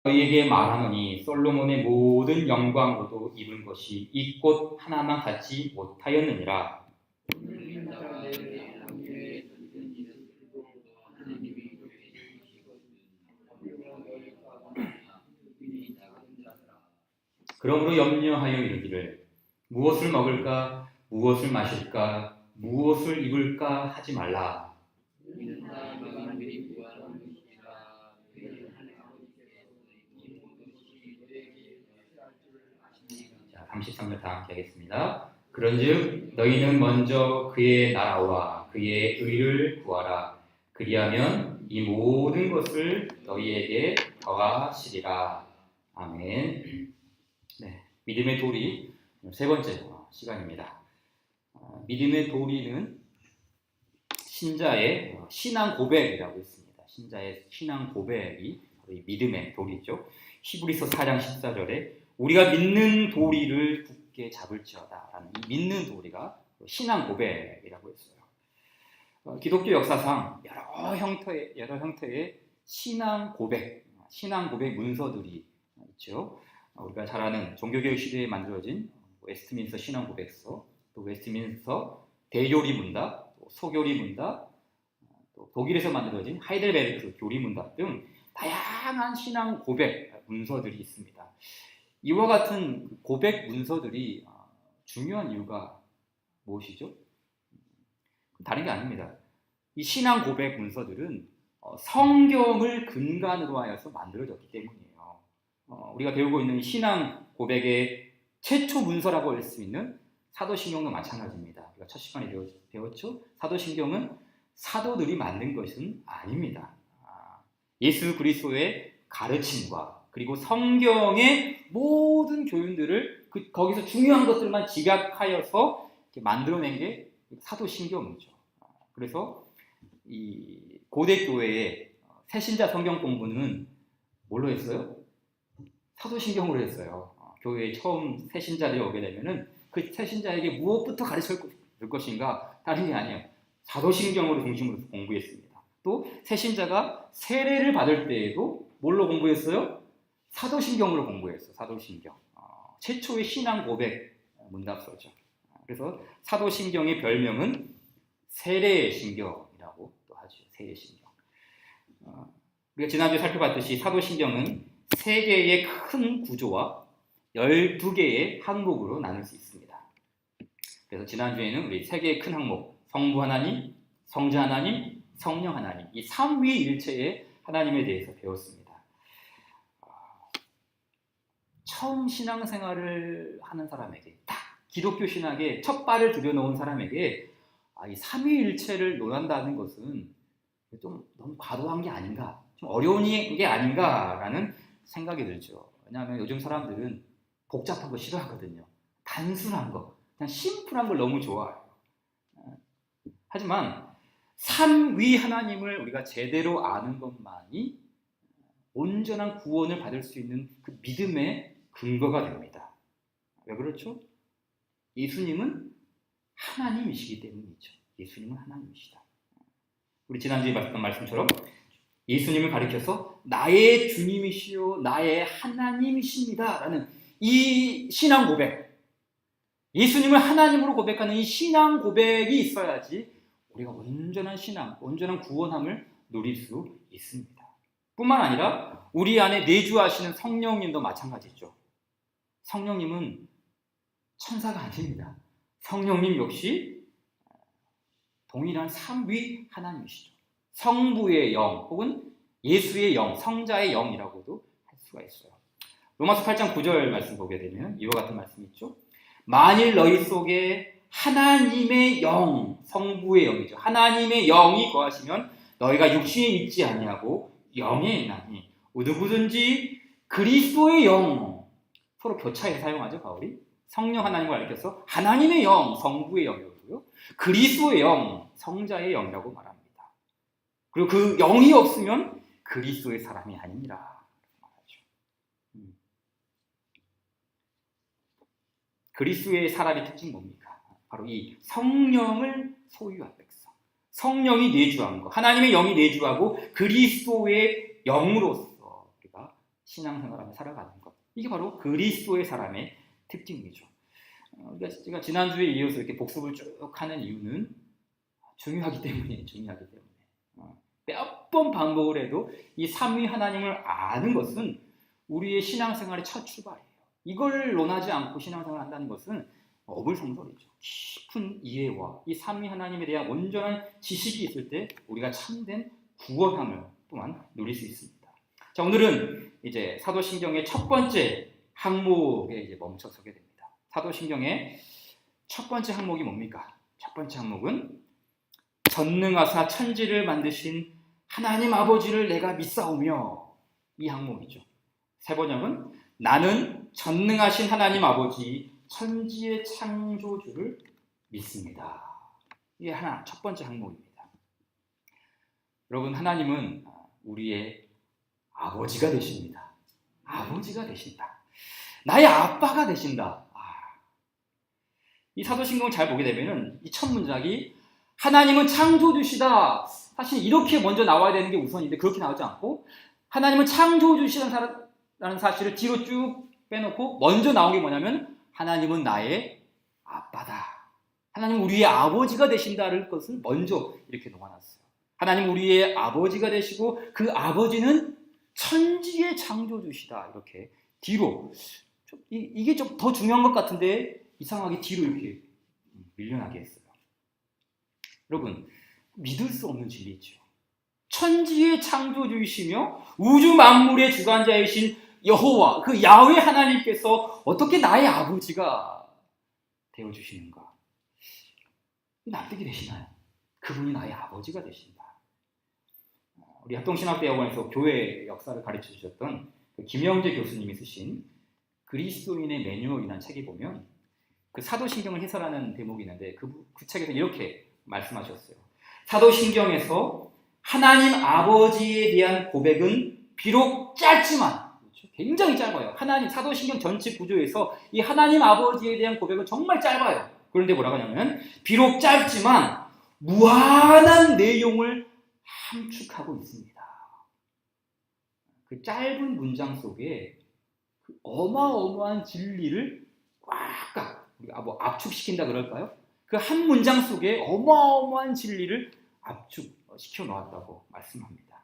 너희에게 말하노니 솔로몬의 모든 영광으로도 입은 것이 이 꽃 하나만 갖지 못하였느니라. 그러므로 염려하여 이르기를 무엇을 먹을까 무엇을 마실까 무엇을 입을까 하지 말라. 자, 33절 다 함께 하겠습니다. 그런즉 너희는 먼저 그의 나라와 그의 의를 구하라. 그리하면 이 모든 것을 너희에게 더하시리라. 아멘. 네, 믿음의 도리 세 번째 시간입니다. 믿음의 도리는 신자의 신앙 고백이라고 있습니다. 신자의 신앙 고백이 바로 이 믿음의 도리죠. 히브리서 4장 14절에 우리가 믿는 도리를 굳게 잡을지어다 라는 이 믿는 도리가 신앙 고백이라고 했어요. 기독교 역사상 여러 형태의 신앙 고백 문서들이 있죠. 우리가 잘 아는 종교개혁 시대에 만들어진 웨스트민스터 신앙 고백서, 또 웨스트민스터 대교리 문답, 또 소교리 문답, 또 독일에서 만들어진 하이델베르크 교리 문답 등 다양한 신앙 고백 문서들이 있습니다. 이와 같은 고백 문서들이 중요한 이유가 무엇이죠? 다른 게 아닙니다. 이 신앙 고백 문서들은 성경을 근간으로 하여서 만들어졌기 때문이에요. 우리가 배우고 있는 신앙 고백의 최초 문서라고 할 수 있는 사도신경도 마찬가지입니다. 우리가 첫 시간에 배웠죠? 사도신경은 사도들이 만든 것은 아닙니다. 예수 그리스도의 가르침과 그리고 성경의 모든 교훈들을 거기서 중요한 것들만 집약하여서 만들어낸 게 사도신경이죠. 그래서 이 고대 교회의 새신자 성경 공부는 뭘로 했어요? 사도신경으로 했어요. 교회에 처음 새신자들이 오게 되면은 그 새신자에게 무엇부터 가르쳐 줄 것인가 다른 게 아니에요. 사도신경으로 중심으로 공부했습니다. 또 새신자가 세례를 받을 때에도 뭘로 공부했어요? 사도신경으로 공부했어요. 사도신경. 최초의 신앙 고백 문답서죠. 그래서 사도신경의 별명은 세례신경이라고 또 하죠. 세례신경. 우리가 지난주에 살펴봤듯이 사도신경은 3개의 큰 구조와 12개의 항목으로 나눌 수 있습니다. 그래서 지난주에는 우리 3개의 큰 항목, 성부 하나님, 성자 하나님, 성령 하나님, 이 삼위일체의 하나님에 대해서 배웠습니다. 처음 신앙생활을 하는 사람에게, 딱 기독교 신학에 첫 발을 들여놓은 사람에게 이 삼위일체를 논한다는 것은 좀 너무 과도한 게 아닌가, 좀 어려운 게 아닌가라는 생각이 들죠. 왜냐하면 요즘 사람들은 복잡한 거 싫어하거든요. 단순한 거, 그냥 심플한 걸 너무 좋아해요. 하지만 삼위 하나님을 우리가 제대로 아는 것만이 온전한 구원을 받을 수 있는 그 믿음의 근거가 됩니다. 왜 그렇죠? 예수님은 하나님이시기 때문이죠. 예수님은 하나님이시다. 우리 지난주에 봤던 말씀처럼 예수님을 가리켜서 나의 주님이시요 나의 하나님이십니다 라는 이 신앙 고백, 예수님을 하나님으로 고백하는 이 신앙 고백이 있어야지 우리가 온전한 신앙, 온전한 구원함을 누릴 수 있습니다. 뿐만 아니라 우리 안에 내주하시는 성령님도 마찬가지죠. 성령님은 천사가 아닙니다. 성령님 역시 동일한 삼위 하나님이시죠. 성부의 영 혹은 예수의 영, 성자의 영이라고도 할 수가 있어요. 로마서 8장 9절 말씀 보게 되면 이와 같은 말씀이 있죠. 만일 너희 속에 하나님의 영, 성부의 영이죠. 하나님의 영이 거하시면 너희가 육신에 있지 아니하고 영에 있나니 누구든지 그리스도의 영, 서로 교차해서 사용하죠, 바울이. 성령 하나님을 가리켜서 하나님의 영, 성부의 영이고요. 그리스도의 영, 성자의 영이라고 말합니다. 그리고 그 영이 없으면 그리스도의 사람이 아니니라 말하죠. 그리스도의 사람의 특징이 뭡니까? 바로 이 성령을 소유한 백성. 성령이 내주한 것, 하나님의 영이 내주하고 그리스도의 영으로서 우리가 신앙생활하며 살아가는 것. 이게 바로 그리스도의 사람의 특징이죠. 제가 지난주에 이어서 이렇게 복습을 쭉 하는 이유는 중요하기 때문에. 몇 번 반복을 해도 이 삼위 하나님을 아는 것은 우리의 신앙생활의 첫 출발이에요. 이걸 논하지 않고 신앙생활을 한다는 것은 어불성설이죠. 깊은 이해와 이 삼위 하나님에 대한 온전한 지식이 있을 때 우리가 참된 구원함을 또한 누릴 수 있습니다. 자, 오늘은 이제 사도신경의 첫 번째 항목에 이제 멈춰서게 됩니다. 사도신경의 첫 번째 항목이 뭡니까? 첫 번째 항목은 전능하사 천지를 만드신 하나님 아버지를 내가 믿사오며, 이 항목이죠. 세 번역은 나는 전능하신 하나님 아버지 천지의 창조주를 믿습니다. 이게 첫 번째 항목입니다. 여러분, 하나님은 우리의 아버지가 되십니다. 아버지가 되신다. 나의 아빠가 되신다. 이 사도신경을 잘 보게 되면은 이 첫 문장이 하나님은 창조주시다. 사실 이렇게 먼저 나와야 되는 게 우선인데 그렇게 나오지 않고 하나님은 창조주시다는 사실을 뒤로 쭉 빼놓고 먼저 나온 게 뭐냐면 하나님은 나의 아빠다. 하나님은 우리의 아버지가 되신다는 것을 먼저 이렇게 놓아놨어요. 하나님은 우리의 아버지가 되시고 그 아버지는 천지의 창조주시다. 이렇게 뒤로 이게 좀 더 중요한 것 같은데 이상하게 뒤로 이렇게 밀려나게 했어요. 여러분, 믿을 수 없는 진리죠. 천지의 창조주이시며 우주 만물의 주관자이신 여호와, 그 야훼 하나님께서 어떻게 나의 아버지가 되어주시는가? 납득이 되시나요? 그분이 나의 아버지가 되신다. 우리 합동신학대학원에서 교회 역사를 가르쳐 주셨던 김영재 교수님이 쓰신 그리스도인의 매뉴얼이라는 책에 보면 그 사도신경을 해설하는 대목이 있는데 그 책에서 이렇게 말씀하셨어요. 사도신경에서 하나님 아버지에 대한 고백은 비록 짧지만, 굉장히 짧아요. 사도신경 전체 구조에서 이 하나님 아버지에 대한 고백은 정말 짧아요. 그런데 뭐라고 하냐면 비록 짧지만 무한한 내용을 함축하고 있습니다. 그 짧은 문장 속에 그 어마어마한 진리를 꽉 우리가 압축시킨다 그럴까요? 그 한 문장 속에 어마어마한 진리를 압축시켜 놓았다고 말씀합니다.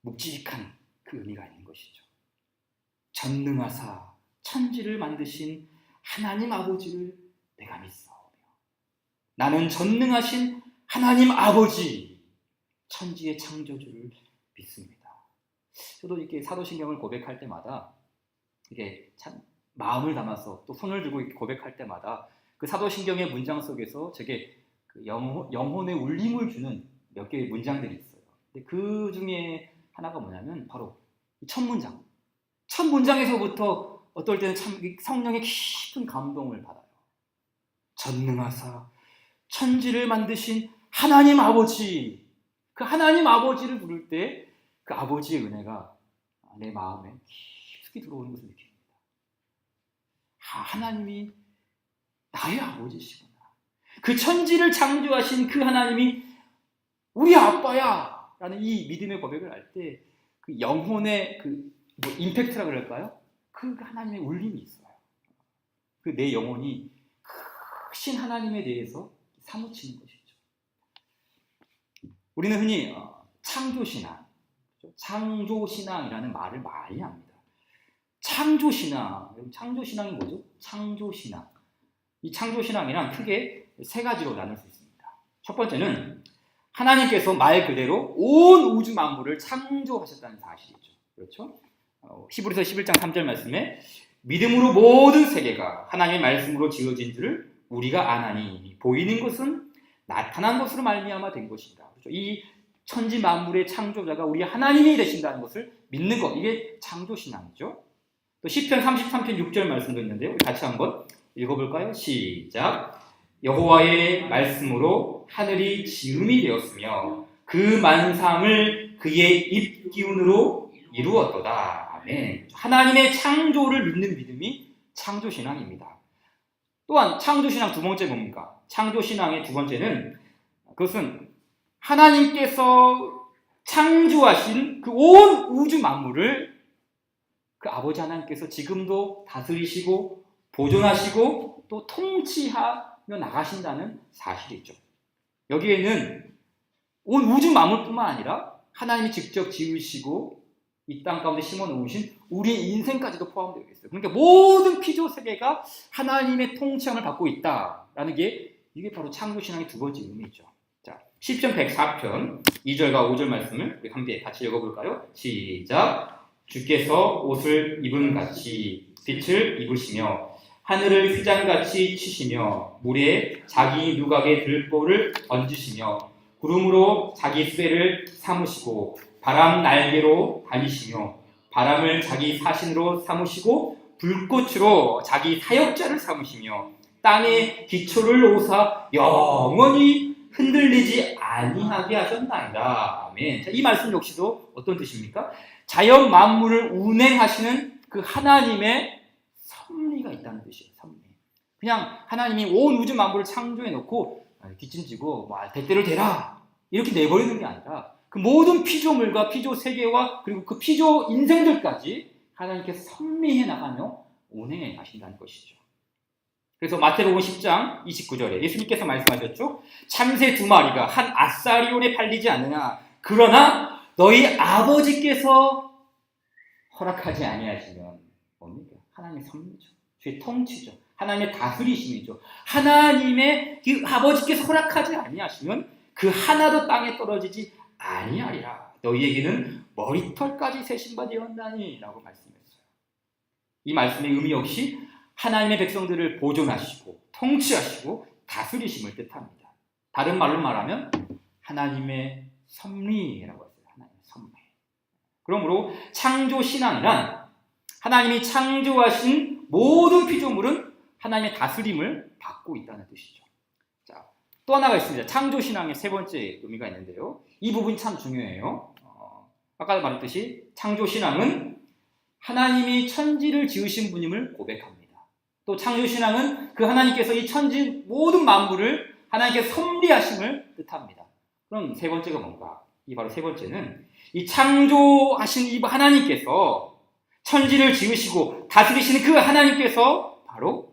묵직한 그 의미가 있는 것이죠. 전능하사 천지를 만드신 하나님 아버지를 내가 믿사오며, 나는 전능하신 하나님 아버지 천지의 창조주를 믿습니다. 저도 이렇게 사도신경을 고백할 때마다 이게 참 마음을 담아서 또 손을 들고 이렇게 고백할 때마다 그 사도신경의 문장 속에서 제게 그 영혼의 울림을 주는 몇 개의 문장들이 있어요. 근데 그 중에 하나가 뭐냐면 바로 이 첫 문장. 첫 문장에서부터 어떨 때는 참 성령의 깊은 감동을 받아요. 전능하사 천지를 만드신 하나님 아버지, 그 하나님 아버지를 부를 때 그 아버지의 은혜가 내 마음에 깊숙이 들어오는 것을 느낍니다. 하나님이 나의 아버지시구나. 그 천지를 창조하신 그 하나님이 우리 아빠야 라는 이 믿음의 고백을 할 때 그 영혼의 임팩트라 그럴까요? 그 하나님의 울림이 있어요. 그 내 영혼이 크신 하나님에 대해서 사무치는 것이죠. 우리는 흔히 창조신앙이라는 말을 많이 합니다. 창조신앙이 뭐죠? 창조신앙. 이 창조신앙이란 크게 세 가지로 나눌 수 있습니다. 첫 번째는 하나님께서 말 그대로 온 우주 만물을 창조하셨다는 사실이죠. 그렇죠? 히브리서 11장 3절 말씀에 믿음으로 모든 세계가 하나님의 말씀으로 지어진 줄을 우리가 아나니 보이는 것은 나타난 것으로 말미암아 된 것이다. 그렇죠? 이 천지 만물의 창조자가 우리 하나님이 되신다는 것을 믿는 것, 이게 창조신앙이죠. 또 시편 33편 6절 말씀도 있는데요. 우리 같이 한번 읽어볼까요? 시작. 여호와의 말씀으로 하늘이 지음이 되었으며 그 만상을 그의 입기운으로 이루었도다. 아멘. 하나님의 창조를 믿는 믿음이 창조신앙입니다. 또한 창조신앙 두 번째 뭡니까? 창조신앙의 두 번째는 그것은 하나님께서 창조하신 그 온 우주 만물을 그 아버지 하나님께서 지금도 다스리시고 보존하시고 또 통치하며 나가신다는 사실이죠. 여기에는 온 우주 만물뿐만 아니라 하나님이 직접 지으시고 이 땅 가운데 심어 놓으신 우리의 인생까지도 포함되어 있어요. 그러니까 모든 피조 세계가 하나님의 통치함을 받고 있다라는 게 이게 바로 창조신앙의 두 번째 의미죠. 자, 시편 104편 2절과 5절 말씀을 우리 함께 같이 읽어볼까요? 시작. 주께서 옷을 입은 같이 빛을 입으시며 하늘을 휘장같이 치시며 물에 자기 누각의 들보를 얹으시며 구름으로 자기 쇠를 삼으시고 바람 날개로 다니시며 바람을 자기 사신으로 삼으시고 불꽃으로 자기 사역자를 삼으시며 땅의 기초를 놓으사 영원히 흔들리지 아니하게 하셨나이다. 아멘. 자, 이 말씀 역시도 어떤 뜻입니까? 자연 만물을 운행하시는 그 하나님의 섭리가 있다는 뜻이에요. 섭리. 그냥 하나님이 온 우주 만물을 창조해 놓고 뒷짐지고 대대로 되라 이렇게 내버리는 게 아니라 그 모든 피조물과 피조 세계와 그리고 그 피조 인생들까지 하나님께서 섭리해 나가며 운행해 가신다는 것이죠. 그래서 마태복음 10장 29절에 예수님께서 말씀하셨죠. 참새 2마리가 한 아사리온에 팔리지 않느냐. 그러나 너희 아버지께서 허락하지 아니하시면 뭡니까? 하나님의 섭리죠. 주의 통치죠. 하나님의 다스리심이죠. 하나님의 그 아버지께서 허락하지 아니하시면 그 하나도 땅에 떨어지지 아니하리라. 너희에게는 머리털까지 세심바 되었나니 라고 말씀했어요. 이 말씀의 의미 역시 하나님의 백성들을 보존하시고 통치하시고 다스리심을 뜻합니다. 다른 말로 말하면 하나님의 섭리라고 했어요. 하나님의 섭리. 그러므로 창조신앙이란 하나님이 창조하신 모든 피조물은 하나님의 다스림을 받고 있다는 뜻이죠. 자, 또 하나가 있습니다. 창조신앙의 세 번째 의미가 있는데요. 이 부분이 참 중요해요. 아까 말했듯이 창조신앙은 하나님이 천지를 지으신 분임을 고백합니다. 또 창조신앙은 그 하나님께서 이 천지 모든 만물을 하나님께서 섭리하심을 뜻합니다. 그럼 세 번째가 뭔가? 이 바로 세 번째는 이 창조하신 이 하나님께서 천지를 지으시고 다스리시는 그 하나님께서 바로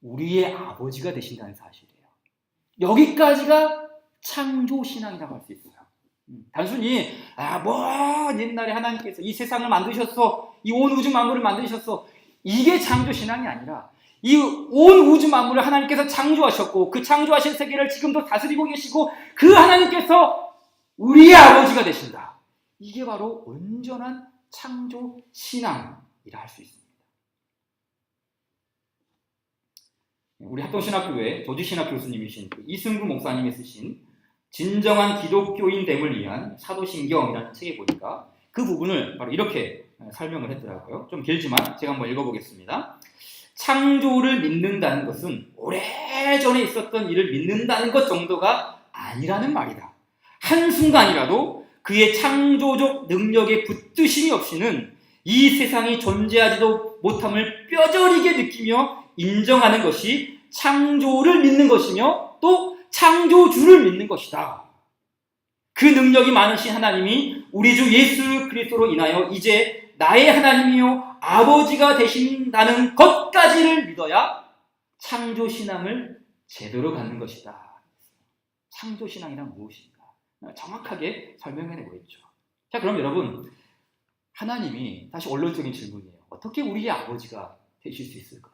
우리의 아버지가 되신다는 사실이에요. 여기까지가 창조신앙이라고 할 수 있어요. 단순히 옛날에 하나님께서 이 세상을 만드셨어, 이 온 우주 만물을 만드셨어, 이게 창조신앙이 아니라 이 온 우주 만물을 하나님께서 창조하셨고 그 창조하신 세계를 지금도 다스리고 계시고 그 하나님께서 우리의 아버지가 되신다. 이게 바로 온전한 창조신앙이라 할 수 있습니다. 우리 합동신학교의 조지신학 교수님이신 이승구 목사님이 쓰신 진정한 기독교인 됨을 위한 사도신경이라는 책에 보니까 그 부분을 바로 이렇게 설명을 했더라고요. 좀 길지만 제가 한번 읽어보겠습니다. 창조를 믿는다는 것은 오래전에 있었던 일을 믿는다는 것 정도가 아니라는 말이다. 한순간이라도 그의 창조적 능력에 붙드심이 없이는 이 세상이 존재하지도 못함을 뼈저리게 느끼며 인정하는 것이 창조를 믿는 것이며 또 창조주를 믿는 것이다. 그 능력이 많으신 하나님이 우리 주 예수 그리스도로 인하여 이제 나의 하나님이요 아버지가 되신다는 것까지를 믿어야 창조신앙을 제대로 갖는 것이다. 창조신앙이란 무엇인가? 정확하게 설명해내고 있죠. 자, 그럼 여러분, 하나님이 다시 원론적인 질문이에요. 어떻게 우리의 아버지가 되실 수 있을까요?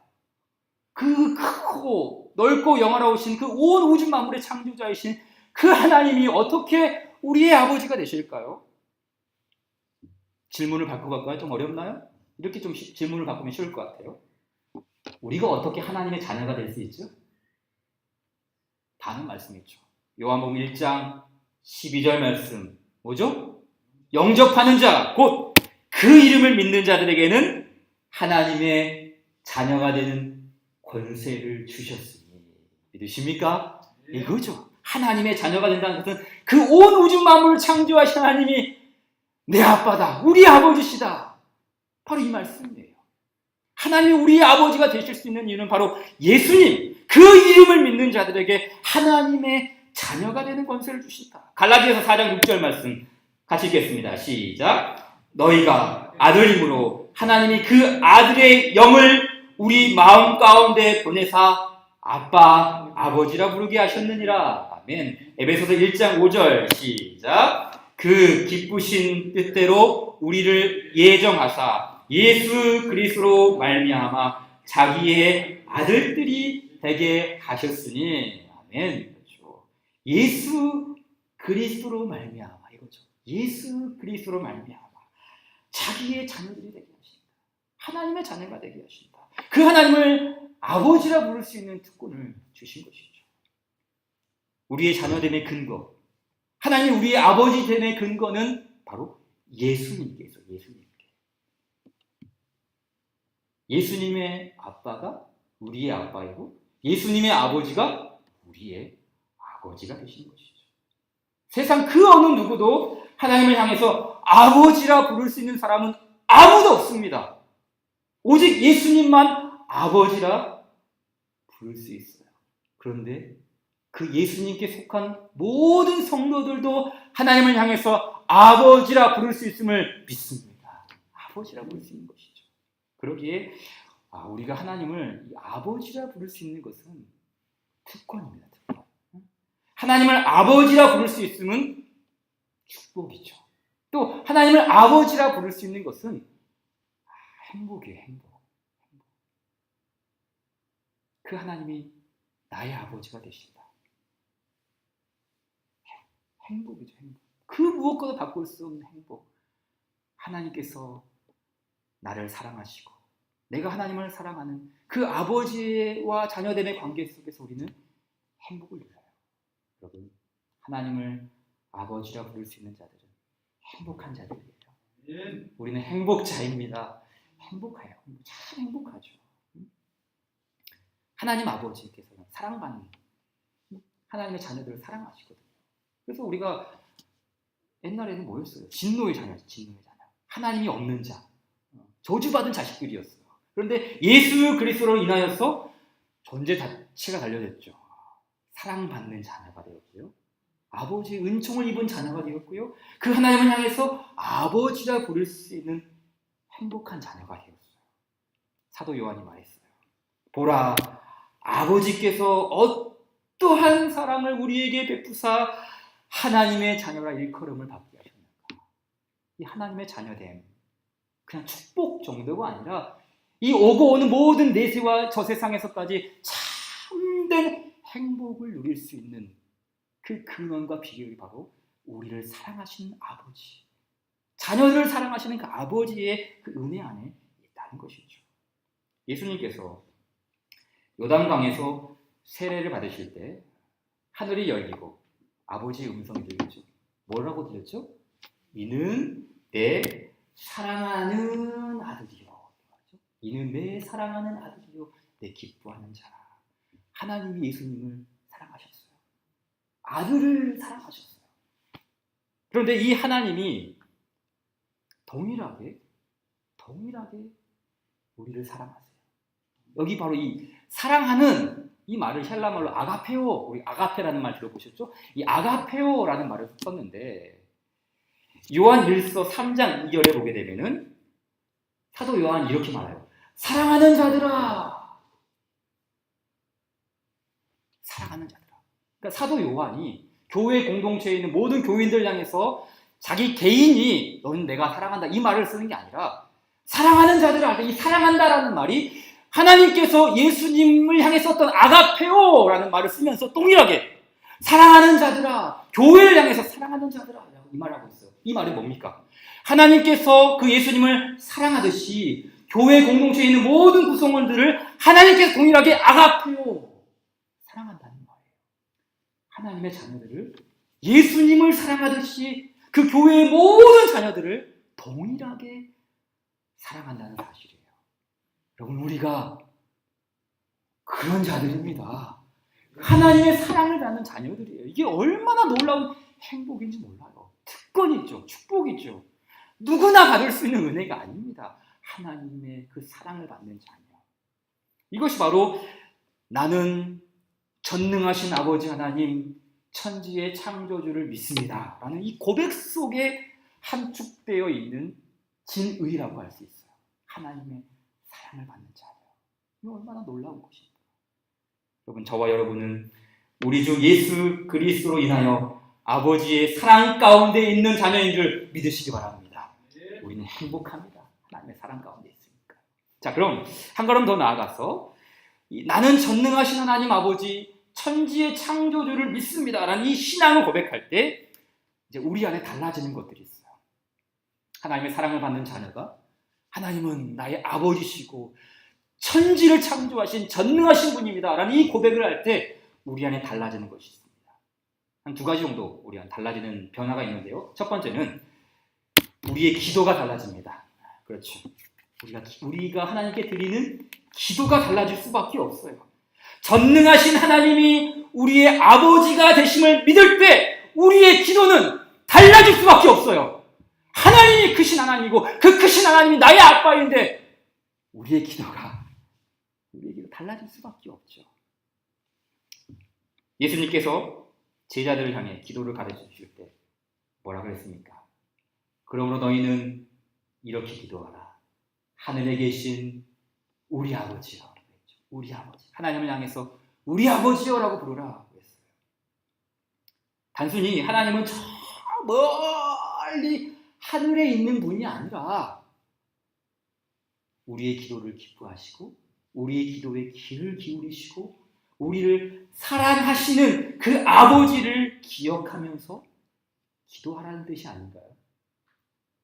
그 크고 넓고 영화로우신 그 온 우주 만물의 창조자이신 그 하나님이 어떻게 우리의 아버지가 되실까요? 질문을 바꿔볼까요? 좀 어렵나요? 이렇게 좀 질문을 바꾸면 쉬울 것 같아요. 우리가 어떻게 하나님의 자녀가 될 수 있죠? 다는 말씀이죠. 요한복음 1장 12절 말씀 뭐죠? 영접하는 자, 곧 그 이름을 믿는 자들에게는 하나님의 자녀가 되는 권세를 주셨으니 믿으십니까? 이거죠. 하나님의 자녀가 된다는 것은 그 온 우주 만물을 창조하신 하나님이 내 아빠다, 우리 아버지시다. 바로 이 말씀이에요. 하나님이 우리의 아버지가 되실 수 있는 이유는 바로 예수님, 그 이름을 믿는 자들에게 하나님의 자녀가 되는 권세를 주신다. 갈라디아서 4장 6절 말씀 같이 읽겠습니다. 시작. 너희가 아들임으로 하나님이 그 아들의 영을 우리 마음 가운데 보내사 아빠, 아버지라 부르게 하셨느니라. 아멘. 에베소서 1장 5절 시작. 그 기쁘신 뜻대로 우리를 예정하사 예수 그리스도로 말미암아 자기의 아들들이 되게 하셨으니. 아멘. 그렇죠. 예수 그리스도로 말미암아 이거죠. 예수 그리스도로 말미암아 자기의 자녀들이 되게 하신다. 하나님의 자녀가 되게 하신다. 그 하나님을 아버지라 부를 수 있는 특권을 주신 것이죠. 우리의 자녀됨의 근거, 하나님 우리의 아버지 됨의 근거는 바로 예수님께서 예수님의 아빠가 우리의 아빠이고 예수님의 아버지가 우리의 아버지가 되시는 것이죠. 세상 그 어느 누구도 하나님을 향해서 아버지라 부를 수 있는 사람은 아무도 없습니다. 오직 예수님만 아버지라 부를 수 있어요. 그런데 그 예수님께 속한 모든 성도들도 하나님을 향해서 아버지라 부를 수 있음을 믿습니다. 아버지라 부를 수 있는 것이죠. 그러기에 우리가 하나님을 아버지라 부를 수 있는 것은 특권입니다. 특권. 하나님을 아버지라 부를 수 있음은 축복이죠. 또 하나님을 아버지라 부를 수 있는 것은 행복이에요. 행복. 그 하나님이 나의 아버지가 되신다. 행복이죠. 행복. 그 무엇과도 바꿀 수 없는 행복. 하나님께서 나를 사랑하시고 내가 하나님을 사랑하는 그 아버지와 자녀됨의 관계 속에서 우리는 행복을 누려요. 여러분, 하나님을 아버지라 부를 수 있는 자들은 행복한 자들이에요. 우리는 행복자입니다. 행복해요. 참 행복하죠. 하나님 아버지께서는 사랑받는 하나님의 자녀들을 사랑하시거든요. 그래서 우리가 옛날에는 뭐였어요? 진노의 자녀죠. 진노의 자녀. 하나님이 없는 자. 저주받은 자식들이었어요. 그런데 예수 그리스도로 인하여서 존재 자체가 달려졌죠. 사랑받는 자녀가 되었고요. 아버지의 은총을 입은 자녀가 되었고요. 그 하나님을 향해서 아버지라 부를 수 있는 행복한 자녀가 되었어요. 사도 요한이 말했어요. 보라, 아버지께서 어떠한 사랑을 우리에게 베푸사 하나님의 자녀라 일컬음을 받게 하셨는가. 이 하나님의 자녀됨, 그냥 축복 정도가 아니라 이 오고 오는 모든 내세와 저 세상에서까지 참된 행복을 누릴 수 있는 그 근원과 비결이 바로 우리를 사랑하시는 아버지, 자녀들을 사랑하시는 그 아버지의 그 은혜 안에 있다는 것이죠. 예수님께서 요단강에서 세례를 받으실 때 하늘이 열리고 아버지의 음성이 들렸죠. 뭐라고 들렸죠? 이는 내 사랑하는 아들이요. 이는 내 사랑하는 아들이요. 내 기뻐하는 자라. 하나님이 예수님을 사랑하셨어요. 아들을 사랑하셨어요. 그런데 이 하나님이 동일하게 우리를 사랑하세요. 여기 바로 이 사랑하는 이 말을 헬라말로 아가페오, 우리 아가페라는 말 들어보셨죠? 이 아가페오라는 말을 썼는데 요한 1서 3장 2절에 보게 되면은 사도 요한이 이렇게 말해요. 사랑하는 자들아. 사랑하는 자들아. 그러니까 사도 요한이 교회 공동체에 있는 모든 교인들 향해서 자기 개인이 너는 내가 사랑한다 이 말을 쓰는 게 아니라 사랑하는 자들아. 이 사랑한다라는 말이 하나님께서 예수님을 향해 썼던 아가페오라는 말을 쓰면서 동일하게 사랑하는 자들아, 교회를 향해서 사랑하는 자들아 이 말을 하고 있어요. 이 말이 뭡니까? 하나님께서 그 예수님을 사랑하듯이 교회 공동체에 있는 모든 구성원들을 하나님께서 동일하게 아가페오 사랑한다는 거예요. 하나님의 자녀들을 예수님을 사랑하듯이 그 교회의 모든 자녀들을 동일하게 사랑한다는 사실이에요. 여러분, 우리가 그런 자들입니다. 하나님의 사랑을 받는 자녀들이에요. 이게 얼마나 놀라운 행복인지 몰라요. 특권이죠. 축복이죠. 누구나 받을 수 있는 은혜가 아닙니다. 하나님의 그 사랑을 받는 자녀. 이것이 바로 나는 전능하신 아버지 하나님, 천지의 창조주를 믿습니다 라는 이 고백 속에 함축되어 있는 진의라고 할 수 있어요. 하나님의 사랑을 받는 자녀. 이거 얼마나 놀라운 것입니까? 여러분, 저와 여러분은 우리 주 예수 그리스도로 인하여 아버지의 사랑 가운데 있는 자녀인 줄 믿으시기 바랍니다. 우리는 행복합니다. 하나님의 사랑 가운데 있으니까. 자, 그럼 한 걸음 더 나아가서 나는 전능하신 하나님 아버지 천지의 창조주를 믿습니다 라는 이 신앙을 고백할 때 이제 우리 안에 달라지는 것들이 있어요. 하나님의 사랑을 받는 자녀가 하나님은 나의 아버지시고 천지를 창조하신 전능하신 분입니다 라는 이 고백을 할 때 우리 안에 달라지는 것이 있습니다. 한 두 가지 정도 우리 안에 달라지는 변화가 있는데요. 첫 번째는 우리의 기도가 달라집니다. 그렇죠. 우리가 하나님께 드리는 기도가 달라질 수밖에 없어요. 전능하신 하나님이 우리의 아버지가 되심을 믿을 때 우리의 기도는 달라질 수밖에 없어요. 하나님이 크신 하나님이고 그 크신 하나님이 나의 아빠인데 우리의 기도가 달라질 수밖에 없죠. 예수님께서 제자들을 향해 기도를 가르쳐 주실 때 뭐라고 했습니까? 그러므로 너희는 이렇게 기도하라. 하늘에 계신 우리 아버지여. 우리 아버지. 하나님을 향해서 우리 아버지여라고 부르라고 했어요. 단순히 하나님은 저 멀리 하늘에 있는 분이 아니라 우리의 기도를 기뻐하시고 우리의 기도에 귀를 기울이시고 우리를 사랑하시는 그 아버지를 기억하면서 기도하라는 뜻이 아닌가요?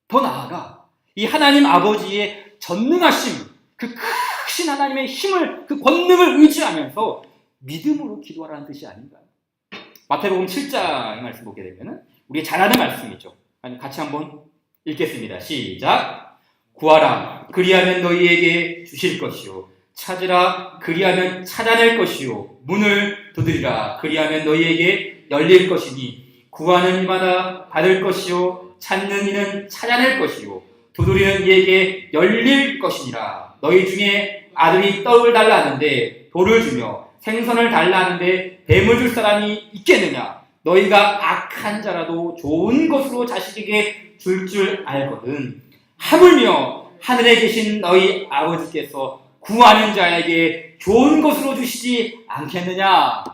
더 나아가 이 하나님 아버지의 전능하심, 그 크신 하나님의 힘을, 그 권능을 의지하면서 믿음으로 기도하라는 뜻이 아닌가요? 마태복음 7장의 말씀 보게 되면 우리가 잘 아는 말씀이죠. 같이 한번 읽겠습니다. 시작. 구하라 그리하면 너희에게 주실 것이요 찾으라 그리하면 찾아낼 것이요 문을 두드리라 그리하면 너희에게 열릴 것이니 구하는 이마다 받을 것이요 찾는 이는 찾아낼 것이요 두드리는 이에게 열릴 것이니라. 너희 중에 아들이 떡을 달라 하는데 돌을 주며 생선을 달라 하는데 뱀을 줄 사람이 있겠느냐? 너희가 악한 자라도 좋은 것으로 자식에게 줄 알거든. 하물며 하늘에 계신 너희 아버지께서 구하는 자에게 좋은 것으로 주시지 않겠느냐?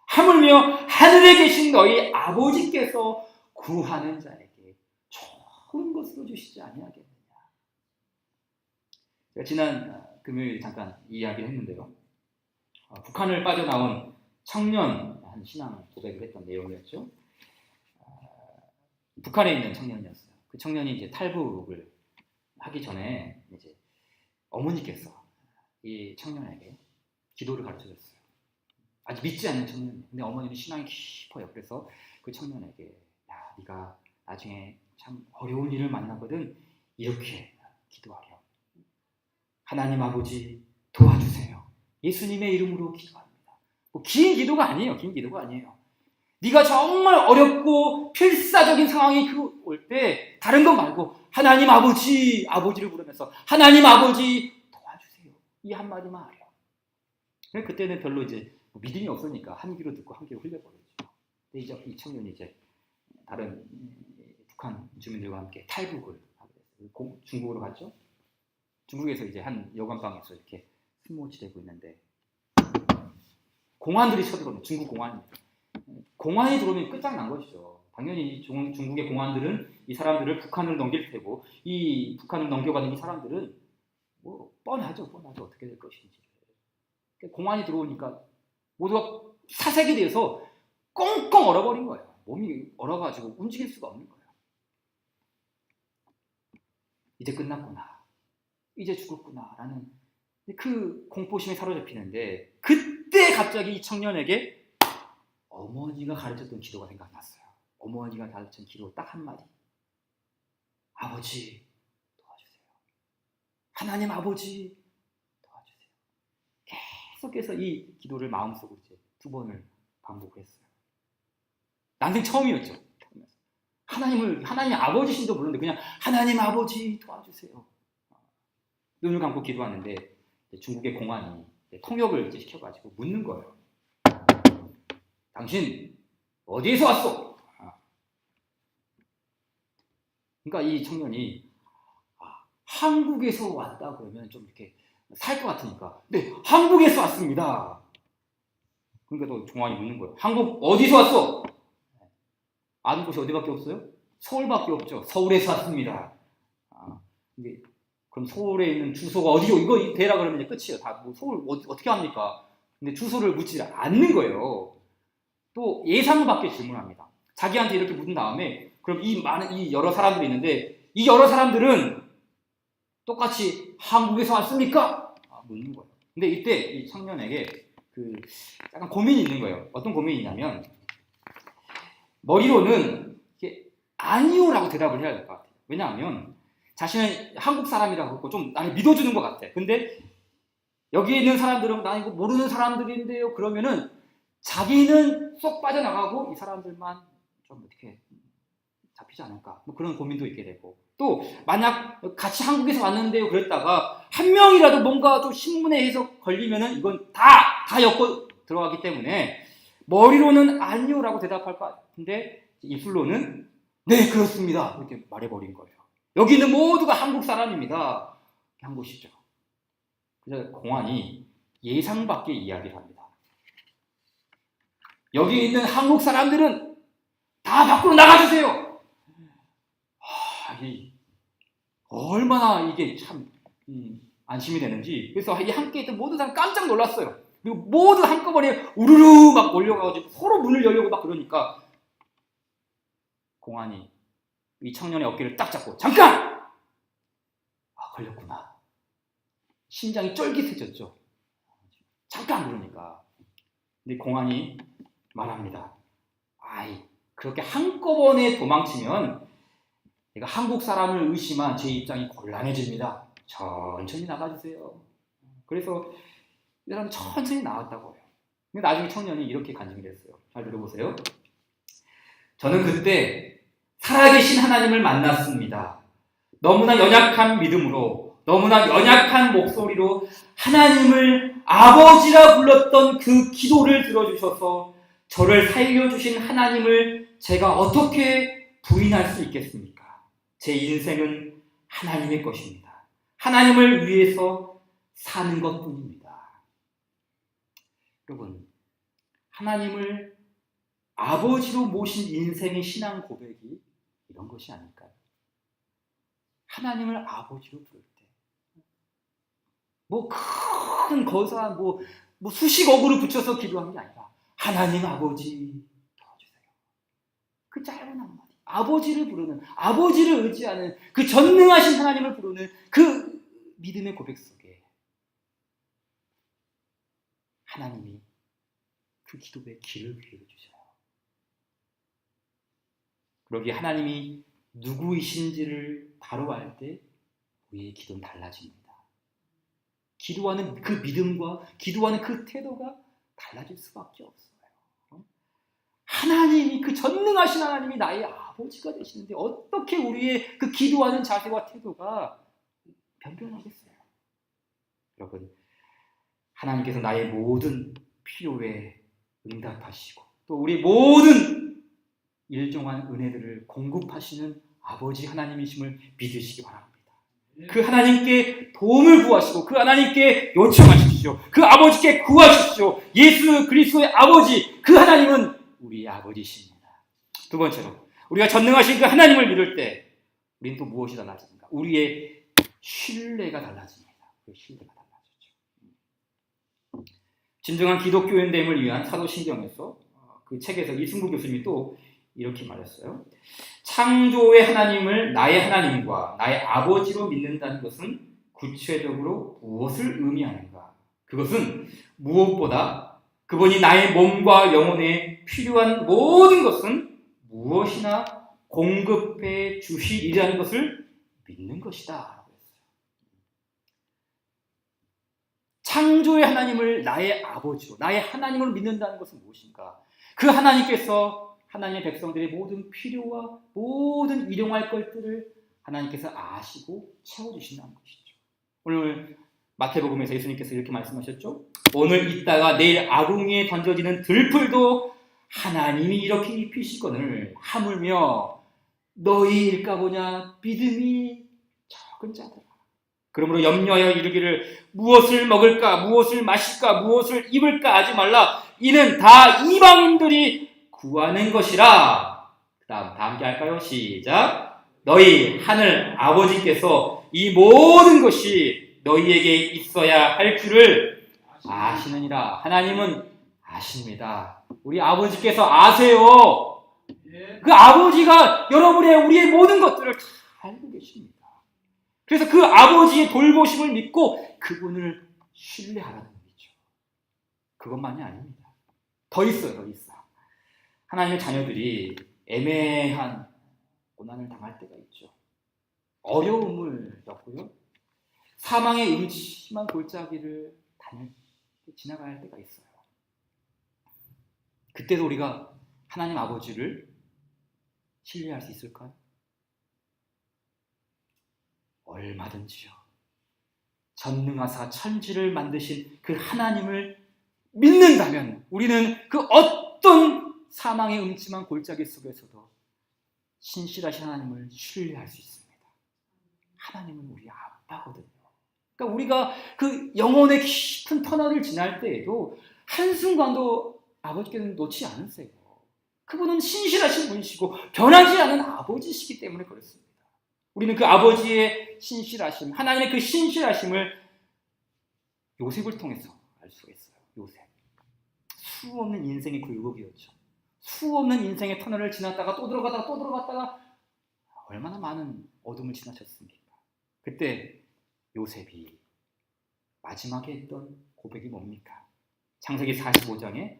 하물며 하늘에 계신 너희 아버지께서 구하는 자에게 좋은 것으로 주시지 아니하겠느냐? 제가 지난 금요일 잠깐 이야기를 했는데요. 북한을 빠져나온 청년 한 신앙 고백을 했던 내용이었죠. 북한에 있는 청년이었어요. 그 청년이 이제 탈북을 하기 전에 이제 어머니께서 이 청년에게 기도를 가르쳐 줬어요. 아직 믿지 않는 청년이에요. 근데 어머니는 신앙이 깊어요. 그래서 그 청년에게 야, 네가 나중에 참 어려운 일을 만나거든 이렇게 기도하렴. 하나님 아버지 도와주세요. 예수님의 이름으로 기도합니다. 뭐 긴 기도가 아니에요. 긴 기도가 아니에요. 네가 정말 어렵고 필사적인 상황이 올 때 다른 거 말고 하나님 아버지를 부르면서 하나님 아버지 도와주세요. 이 한마디만 하래요. 그때는 별로 이제 믿음이 없으니까 한 귀로 듣고 한 귀로 흘려버렸죠. 근데 이제 이 청년이 이제 다른 북한 주민들과 함께 탈북을 하게 됐어요. 중국으로 갔죠. 중국에서 이제 한 여관방에서 이렇게 숨모지 되고 있는데 공안들이 쳐들어오면 중국 공안이 들어오면 끝장난 것이죠. 당연히 중국의 공안들은 이 사람들을 북한으로 넘길 테고 이 북한을 넘겨가는 이 사람들은 뭐 뻔하죠. 어떻게 될 것인지. 공안이 들어오니까 모두가 사색이 돼서 꽁꽁 얼어버린 거예요. 몸이 얼어가지고 움직일 수가 없는 거예요. 이제 끝났구나. 이제 죽었구나. 라는 그 공포심에 사로잡히는데 그때 갑자기 이 청년에게 어머니가 가르쳤던 기도가 생각났어요. 어머니가 가르친 기도 딱 한마디. 아버지 도와주세요. 하나님 아버지 도와주세요. 계속해서 이 기도를 마음속으로 이제 2번을 반복했어요. 난생 처음이었죠. 하나님 아버지신도 모르는데 그냥 하나님 아버지 도와주세요. 눈을 감고 기도하는데 중국의 공안이 통역을 이제 시켜가지고 묻는 거예요. 당신 어디에서 왔소? 그러니까 이 청년이 한국에서 왔다 그러면 좀 이렇게 살 것 같으니까. 네, 한국에서 왔습니다. 그러니까 또 종환이 묻는 거예요. 한국 어디서 왔어? 아는 곳이 어디밖에 없어요? 서울밖에 없죠. 서울에서 왔습니다. 이게 그럼 서울에 있는 주소가 어디요? 이거 대라 그러면 이제 끝이에요. 다 뭐 서울 어떻게 합니까? 근데 주소를 묻지 않는 거예요. 또 예상 밖의 질문합니다. 자기한테 이렇게 묻은 다음에 그럼 이 여러 사람들이 있는데 이 여러 사람들은 똑같이 한국에서 왔습니까? 묻는 거예요. 근데 이때 이 청년에게 약간 고민이 있는 거예요. 어떤 고민이 있냐면 머리로는 이게 아니요라고 대답을 해야 될 것 같아요. 왜냐하면 자신은 한국 사람이라고 했고 좀 나를 믿어주는 것 같아. 근데 여기에 있는 사람들은 나 이거 모르는 사람들인데요. 그러면은 자기는 쏙 빠져나가고 이 사람들만 좀 어떻게 잡히지 않을까. 뭐 그런 고민도 있게 되고 또 만약 같이 한국에서 왔는데요. 그랬다가 한 명이라도 뭔가 좀 신문에 해서 걸리면은 이건 다 엮고 들어가기 때문에 머리로는 아니요라고 대답할 것 같은데 입술로는 네 그렇습니다 이렇게 말해버린 거예요. 여기 있는 모두가 한국 사람입니다. 한 것이죠. 그래서 공안이 예상 밖의 이야기를 합니다. 여기 있는 한국 사람들은 다 밖으로 나가주세요. 얼마나 이게 참 안심이 되는지. 그래서 이 함께 있던 모든 사람 깜짝 놀랐어요. 그리고 모두 한꺼번에 우르르 막 몰려가지고 서로 문을 열려고 막 그러니까 공안이 이 청년의 어깨를 딱 잡고 잠깐! 걸렸구나. 심장이 쫄깃해졌죠. 잠깐 그러니까. 근데 공안이 말합니다. 그렇게 한꺼번에 도망치면 내가 한국 사람을 의심한 제 입장이 곤란해집니다. 천천히 나가주세요. 그래서 이 사람은 천천히 나왔다고 해요. 근데 나중에 청년이 이렇게 간증을 했어요. 잘 들어보세요. 저는 그때 살아계신 하나님을 만났습니다. 너무나 연약한 믿음으로, 너무나 연약한 목소리로 하나님을 아버지라 불렀던 그 기도를 들어주셔서 저를 살려주신 하나님을 제가 어떻게 부인할 수 있겠습니까? 제 인생은 하나님의 것입니다. 하나님을 위해서 사는 것뿐입니다. 여러분, 하나님을 아버지로 모신 인생의 신앙 고백이 이런 것이 아닐까요? 하나님을 아버지로 부를 때 뭐 큰 거사한 뭐 수식어구를 붙여서 기도한 게 아니라 하나님 아버지 도와주세요. 그 짧은 한마디. 아버지를 부르는, 아버지를 의지하는 그 전능하신 하나님을 부르는 그 믿음의 고백 속에 하나님이 그 기도의 길을 비워주셔요. 그러기에 하나님이 누구이신지를 바로 알 때 우리의 기도는 달라집니다. 기도하는 그 믿음과 기도하는 그 태도가 달라질 수밖에 없어요. 하나님이 그 전능하신 하나님이 나의 아버지가 되시는데 어떻게 우리의 그 기도하는 자세와 태도가 변변하겠어요? 여러분, 하나님께서 나의 모든 필요에 응답하시고 또 우리 모든 일정한 은혜들을 공급하시는 아버지 하나님이심을 믿으시기 바랍니다. 그 하나님께 도움을 구하시고 그 하나님께 요청하십시오. 그 아버지께 구하십시오. 예수 그리스도의 아버지, 그 하나님은 우리의 아버지십니다. 두 번째로, 우리가 전능하신 그 하나님을 믿을 때 우리는 또 무엇이 달라집니까? 우리의 신뢰가 달라집니다. 그 신뢰가 달라지죠. 진정한 기독교인됨을 위한 사도신경에서 그 책에서 이승구 교수님이 또 이렇게 말했어요. 창조의 하나님을 나의 하나님과 나의 아버지로 믿는다는 것은 구체적으로 무엇을 의미하는가? 그것은 무엇보다 그분이 나의 몸과 영혼에 필요한 모든 것은 무엇이나 공급해 주시리라는 것을 믿는 것이다. 창조의 하나님을 나의 아버지로, 나의 하나님으로 믿는다는 것은 무엇인가? 그 하나님께서 하나님의 백성들의 모든 필요와 모든 일용할 것들을 하나님께서 아시고 채워주신다는 것이죠. 오늘 마태복음에서 예수님께서 이렇게 말씀하셨죠. 오늘 있다가 내일 아궁이에 던져지는 들풀도 하나님이 이렇게 입히시거늘 하물며 너희일까 보냐 믿음이 적은 자들아. 그러므로 염려하여 이르기를 무엇을 먹을까 무엇을 마실까 무엇을 입을까 하지 말라. 이는 다 이방인들이 구하는 것이라. 다 함께 할까요? 시작. 너희 하늘 아버지께서 이 모든 것이 너희에게 있어야 할 줄을 아시느니라. 하나님은 아십니다. 우리 아버지께서 아세요. 그 아버지가 우리의 모든 것들을 다 알고 계십니다. 그래서 그 아버지의 돌보심을 믿고 그분을 신뢰하라는 얘기죠. 그것만이 아닙니다. 더 있어요. 더 있어. 하나님의 자녀들이 애매한 고난을 당할 때가 있죠. 어려움을 겪고요. 사망의 음침한 골짜기를 지나가야 할 때가 있어요. 그때도 우리가 하나님 아버지를 신뢰할 수 있을까요? 얼마든지요. 전능하사 천지를 만드신 그 하나님을 믿는다면 우리는 그 어떤 사망의 음침한 골짜기 속에서도 신실하신 하나님을 신뢰할 수 있습니다. 하나님은 우리 아빠거든요. 그러니까 우리가 그 영혼의 깊은 터널을 지날 때에도 한순간도 아버지께서는 놓지 않으세요. 그분은 신실하신 분이시고 변하지 않는 아버지시기 때문에 그렇습니다. 우리는 그 아버지의 신실하심, 하나님의 그 신실하심을 요셉을 통해서 알 수가 있어요. 요셉. 수없는 인생의 굴곡이었죠. 수없는 인생의 터널을 지났다가 또 들어갔다가 얼마나 많은 어둠을 지나셨습니까? 그때 요셉이 마지막에 했던 고백이 뭡니까? 창세기 45장에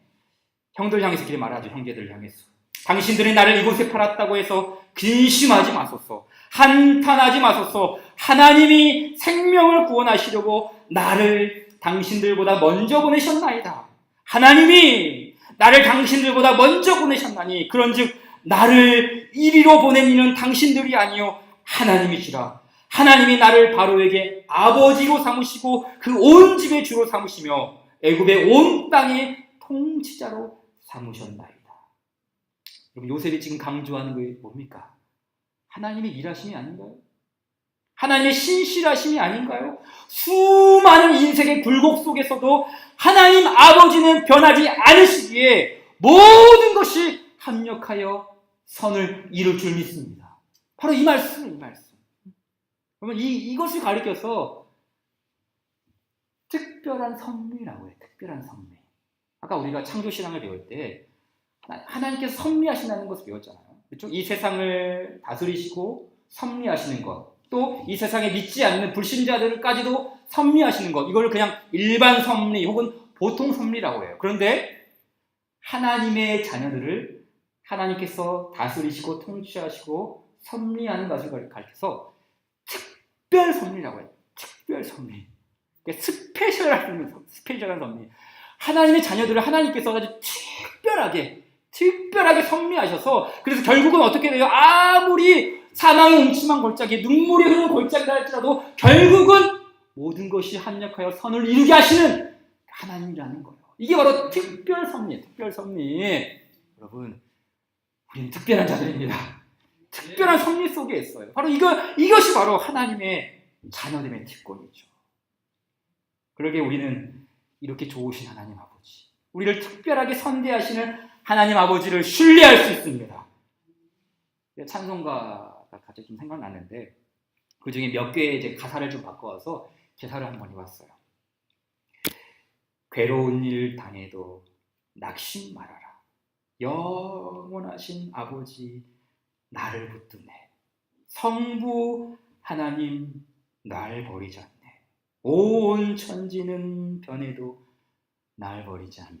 형들 향해서 이렇게 말하죠. 형제들을 향해서. 당신들이 나를 이곳에 팔았다고 해서 근심하지 마소서. 한탄하지 마소서. 하나님이 생명을 구원하시려고 나를 당신들보다 먼저 보내셨나이다. 하나님이 나를 당신들보다 먼저 보내셨나니 그런즉 나를 이리로 보낸 이는 당신들이 아니요 하나님이시라. 하나님이 나를 바로에게 아버지로 삼으시고 그 온 집의 주로 삼으시며 애굽의 온 땅의 통치자로 삼으셨나이다. 여러분, 요셉이 지금 강조하는 게 뭡니까? 하나님의 일하심이 아닌가요? 하나님의 신실하심이 아닌가요? 수많은 인생의 굴곡 속에서도 하나님 아버지는 변하지 않으시기에 모든 것이 합력하여 선을 이룰 줄 믿습니다. 바로 이 말씀이에요. 이 말씀. 그러면 이것을 가리켜서 특별한 섭리라고 해요. 특별한 섭리. 아까 우리가 창조신앙을 배울 때 하나님께서 섭리하신다는 것을 배웠잖아요. 그렇죠? 이 세상을 다스리시고 섭리하시는 것, 또 이 세상에 믿지 않는 불신자들까지도 섭리하시는 것, 이걸 그냥 일반 섭리 혹은 보통 섭리라고 해요. 그런데 하나님의 자녀들을 하나님께서 다스리시고 통치하시고 섭리하는 것을 가리켜서 특별 섭리라고 해요. 특별 섭리. 스페셜한 섭리. 하나님의 자녀들을 하나님께서 아주 특별하게 섭리하셔서 그래서 결국은 어떻게 돼요? 아무리 사망의 음침한 골짜기, 눈물이 흐르는 골짜기다 할지라도 결국은 모든 것이 합력하여 선을 이루게 하시는 하나님이라는 거예요. 이게 바로 특별 섭리예요. 특별 섭리. 여러분, 우리는 특별한 자들입니다. 특별한 섭리 속에 있어요. 바로 이것이 바로 하나님의 자녀됨의 특권이죠. 그러게 우리는 이렇게 좋으신 하나님 아버지, 우리를 특별하게 선대하시는 하나님 아버지를 신뢰할 수 있습니다. 찬송가가 갑자기 좀 생각났는데 그 중에 몇 개의 이제 가사를 좀 바꿔와서 개사를 한번 해봤어요. 괴로운 일 당해도 낙심 말아라. 영원하신 아버지 나를 붙드네. 성부 하나님 날 버리지 않네. 온 천지는 변해도 날 버리지 않네.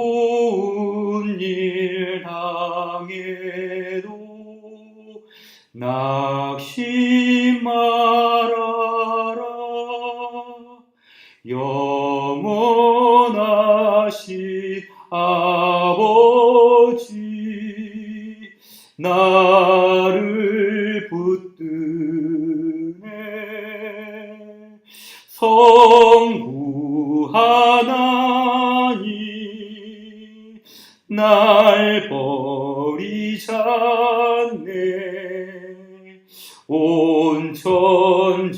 괴로운 일 당해도 낙심 말아라. 영원하신 아버지 나를 붙드네. 성부 하나님 날 버리지 않네. 온 천지는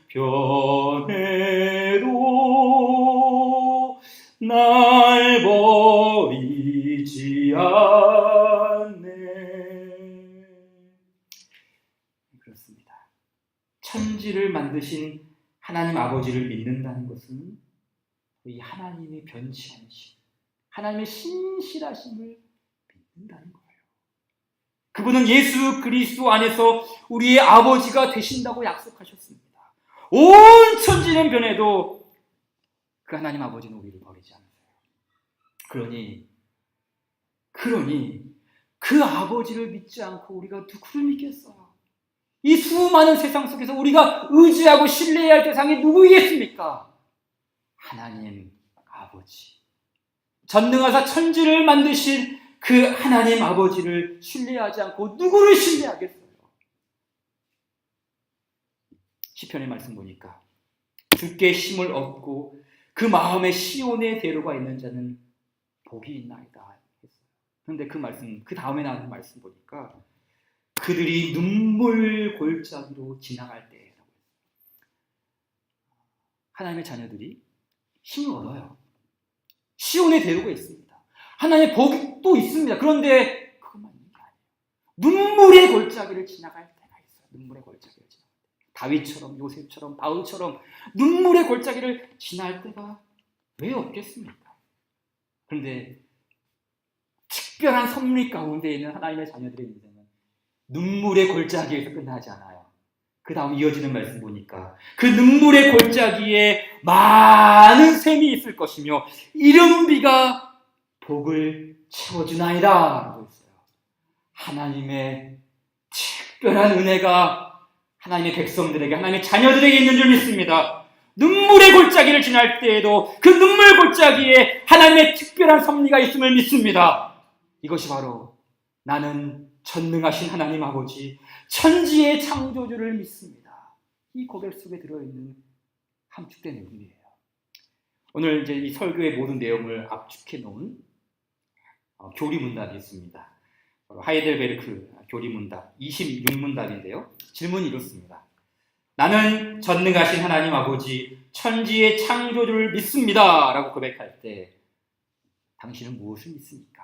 변해도 날 버리지 않네. 그렇습니다. 천지를 만드신 하나님 아버지를 믿는다는 것은 이 하나님의 변치 않으심, 하나님의 신실하심을 믿는다는 거예요. 그분은 예수 그리스도 안에서 우리의 아버지가 되신다고 약속하셨습니다. 온 천지는 변해도 그 하나님 아버지는 우리를 버리지 않으세요. 그러니 그 아버지를 믿지 않고 우리가 누구를 믿겠어요? 이 수많은 세상 속에서 우리가 의지하고 신뢰해야 할 대상이 누구이겠습니까? 하나님 아버지, 전능하사 천지를 만드신 그 하나님 아버지를 신뢰하지 않고 누구를 신뢰하겠어요? 시편의 말씀 보니까 주께 힘을 얻고 그 마음에 시온의 대로가 있는 자는 복이 있나이다 했어요. 그런데 그 말씀, 그 다음에 나오는 말씀 보니까 그들이 눈물 골짜기로 지나갈 때, 하나님의 자녀들이 힘을 얻어요. 시온의 대로가 있습니다. 하나님의 복도 있습니다. 그런데 그것만 있는 게 아니에요. 눈물의 골짜기를 지나갈 때가 있어요. 눈물의 골짜기를 지나갈 때. 다윗처럼, 요셉처럼, 바울처럼 눈물의 골짜기를 지날 때가 왜 없겠습니까? 그런데 특별한 섭리 가운데 있는 하나님의 자녀들의 인생은 눈물의 골짜기에서 끝나지 않아요. 그 다음 이어지는 말씀 보니까 그 눈물의 골짜기에 많은 샘이 있을 것이며 이른 비가 복을 채워주나이다 라고 했어요. 하나님의 특별한 은혜가 하나님의 백성들에게, 하나님의 자녀들에게 있는 줄 믿습니다. 눈물의 골짜기를 지날 때에도 그 눈물 골짜기에 하나님의 특별한 섭리가 있음을 믿습니다. 이것이 바로 나는 전능하신 하나님 아버지, 천지의 창조주를 믿습니다. 이 고백 속에 들어있는 함축된 의미예요. 오늘 이제 이 설교의 모든 내용을 압축해 놓은 교리문답이 있습니다. 하이델베르크 교리문답 26문답인데요. 질문이 이렇습니다. 나는 전능하신 하나님 아버지, 천지의 창조주를 믿습니다. 라고 고백할 때 당신은 무엇을 믿습니까?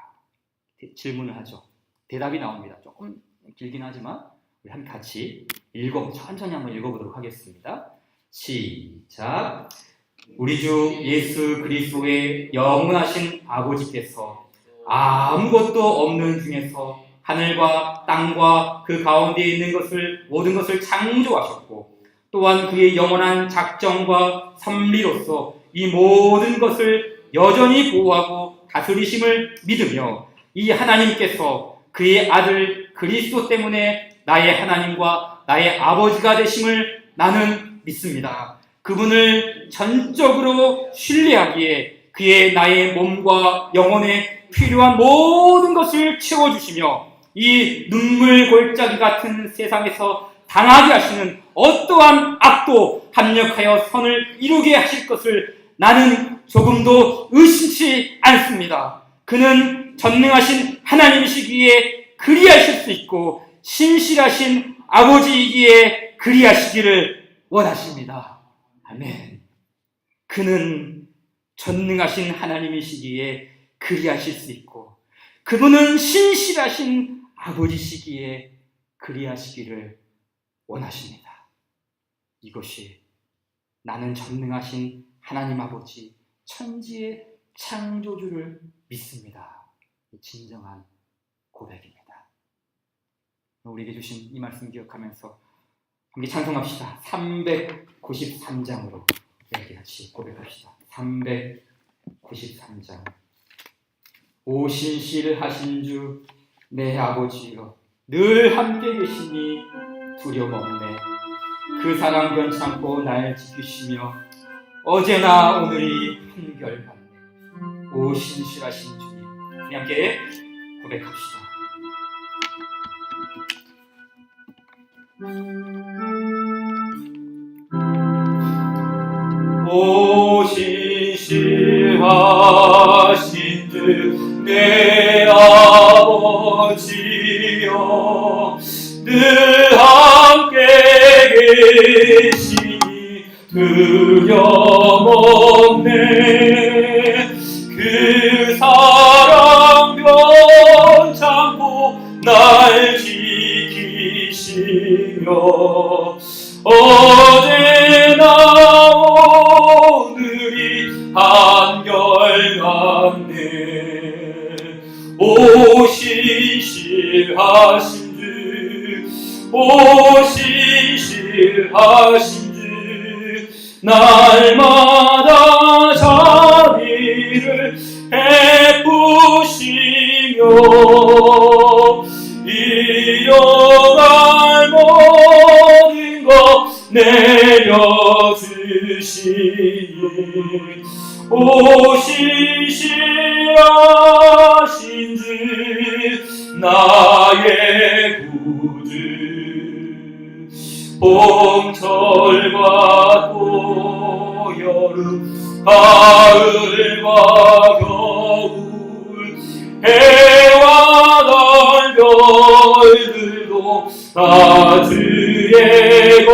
질문을 하죠. 대답이 나옵니다. 조금 길긴 하지만 우리 함께 같이 천천히 한번 읽어보도록 하겠습니다. 시작. 우리 주 예수 그리스도의 영원하신 아버지께서 아무것도 없는 중에서 하늘과 땅과 그 가운데 있는 모든 것을 창조하셨고 또한 그의 영원한 작정과 섭리로서 이 모든 것을 여전히 보호하고 다스리심을 믿으며 이 하나님께서 그의 아들 그리스도 때문에 나의 하나님과 나의 아버지가 되심을 나는 믿습니다. 그분을 전적으로 신뢰하기에 그의 나의 몸과 영혼에 필요한 모든 것을 채워주시며 이 눈물 골짜기 같은 세상에서 당하게 하시는 어떠한 악도 합력하여 선을 이루게 하실 것을 나는 조금도 의심치 않습니다. 그는 전능하신 하나님이시기에 그리하실 수 있고 신실하신 아버지이기에 그리하시기를 원하십니다. 아멘. 그는 전능하신 하나님이시기에 그리하실 수 있고 그분은 신실하신 아버지시기에 그리하시기를 원하십니다. 이것이 나는 전능하신 하나님 아버지, 천지의 창조주를 믿습니다. 진정한 고백입니다. 우리에게 주신 이 말씀 기억하면서 함께 찬송합시다. 393장으로 우리 같이 고백합시다. 393장. 오 신실하신 주 내 아버지여, 늘 함께 계시니 두려움 없네. 그 사랑 변찮고 날 지키시며 어제나 오늘이 한결같네. 오 신실하신 주님, 우리 함께 고백합시다. 오 신실하신 주 내 내 아버지여 늘 함께 계시니 두려움없네. 그 사랑 변찮고 날 지키시며 어제나 오늘이 한결같네. 오 신실하신 주, 오 신실하신 주, 날마다 자비를 베푸시며 일용할 모든 것 내려주시니 오 신실하신 주 나의 구주. 봄철과 또 여름 가을과 겨울 해와 달 별들도 다 주의 것.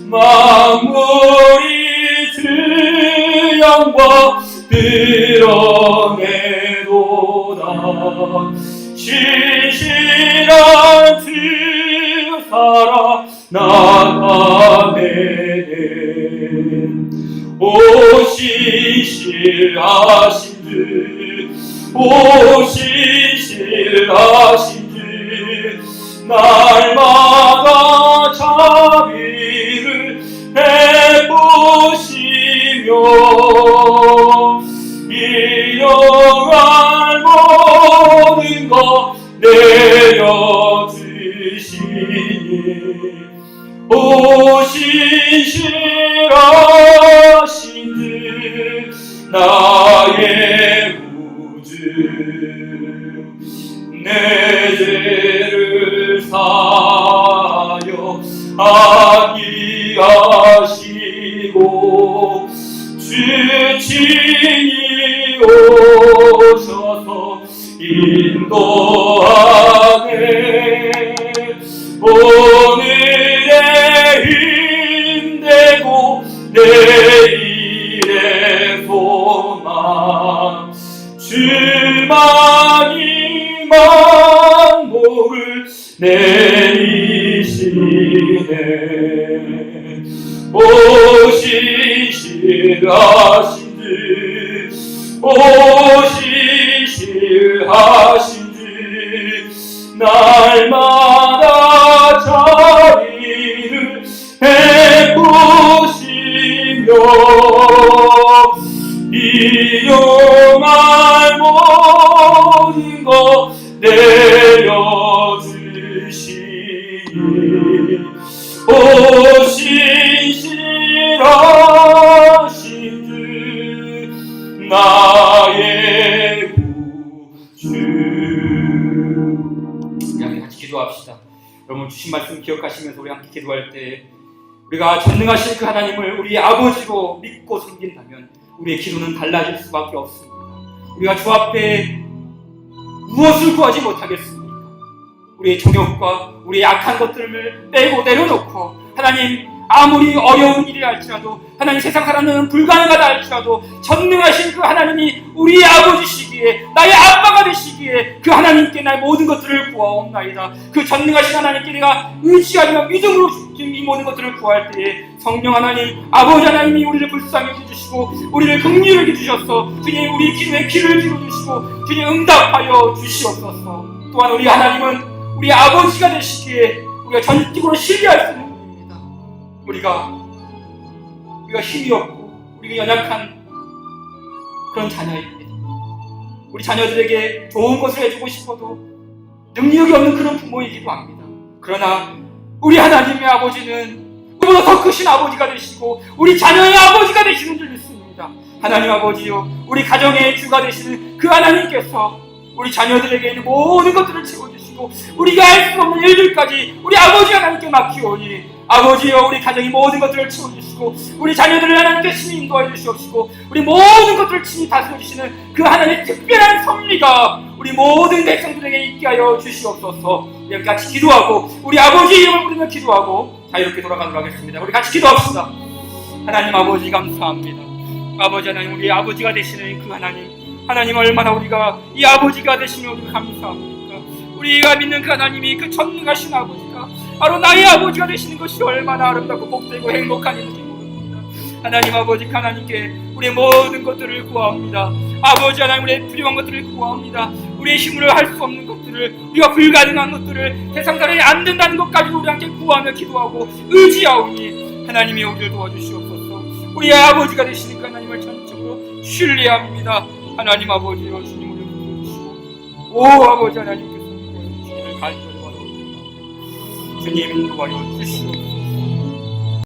만물이 주 영광 드러내도다. 신실한 주 살아나가네. 오 신실하신 주, 오 신실하신 주, 날마다 자비를 베푸시며 일용할 모든 것 내려주시니 오 신실하신 주 나의 구주. 내 죄를 사하여 아기하시고 주 친히 오셔서 인도하네. 오늘의 힘되고 내일의 소망 주만이 만복을 내리시네. 오 신실하신 주, 오 신실하신 주, 날마다 자비를 베푸시며 일용할 모든 것 내려주시니 오 신실하신 주 나의 구주. 우리 함께 같이 기도합시다. 여러분 주신 말씀 기억하시면서 우리 함께 기도할 때 우리가 전능하신 그 하나님을 우리 아버지로 믿고 섬긴다면 우리의 기도는 달라질 수밖에 없습니다. 우리가 주 앞에 무엇을 구하지 못하겠습니까? 우리의 정욕과 우리의 약한 것들을 빼고 내려놓고 하나님 아무리 어려운 일이라 할지라도 하나님 세상 살아는 불가능하다 할지라도 전능하신 그 하나님이 우리의 아버지시기에 나의 아빠가 되시기에 그 하나님께 나의 모든 것들을 구하옵나이다. 그 전능하신 하나님께 내가 의지하며 믿음으로 이 모든 것들을 구할 때에 성령 하나님 아버지 하나님이 우리를 불쌍히 여겨주시고 우리를 긍휼히 여겨주셔서 주님 우리 기도에 귀를 기울여주시고 주님 응답하여 주시옵소서. 또한 우리 하나님은 우리 아버지가 되시기에 우리가 전적으로 신뢰할 수 있는 우리가 힘이 없고 우리가 연약한 그런 자녀입니다. 우리 자녀들에게 좋은 것을 해주고 싶어도 능력이 없는 그런 부모이기도 합니다. 그러나 우리 하나님의 아버지는 우리보다 더 크신 아버지가 되시고 우리 자녀의 아버지가 되시는 줄 믿습니다. 하나님 아버지요, 우리 가정의 주가 되시는 그 하나님께서 우리 자녀들에게 있는 모든 것들을 채워주시고 우리가 할 수 없는 일들까지 우리 아버지 하나님께 맡기오니 아버지여, 우리 가정이 모든 것들을 채워주시고 우리 자녀들을 하나님께서 인도하여 주시옵시고 우리 모든 것들을 친히 다스려 주시는 그 하나님의 특별한 섭리가 우리 모든 백성들에게 있게 하여 주시옵소서. 우리 같이 기도하고 우리 아버지 이름을 부르며 기도하고 자유롭게 돌아가도록 하겠습니다. 우리 같이 기도합시다. 하나님 아버지 감사합니다. 아버지 하나님, 우리 아버지가 되시는 그 하나님 얼마나 우리가 이 아버지가 되시면 우리가 감사합니까? 우리가 믿는 그 하나님이, 그 전능하신 아버지가 바로 나의 아버지가 되시는 것이 얼마나 아름답고 복되고 행복한 일인지 모릅니다. 하나님 아버지, 하나님께 우리의 모든 것들을 구합니다. 아버지 하나님, 우리의 필요한 것들을 구합니다. 우리의 힘으로 할 수 없는 것들을, 우리가 불가능한 것들을, 세상사람이 안 된다는 것까지 우리 함께 구하며 기도하고 의지하오니 하나님이 우리를 도와주시옵소서. 우리의 아버지가 되시는 그 하나님을 전적으로 신뢰합니다. 하나님 아버지여, 주님을 인도해주시고 오 아버지 하나님께서 주님을 간절히 바라옵니다. 주님 인도하여 주시옵소서.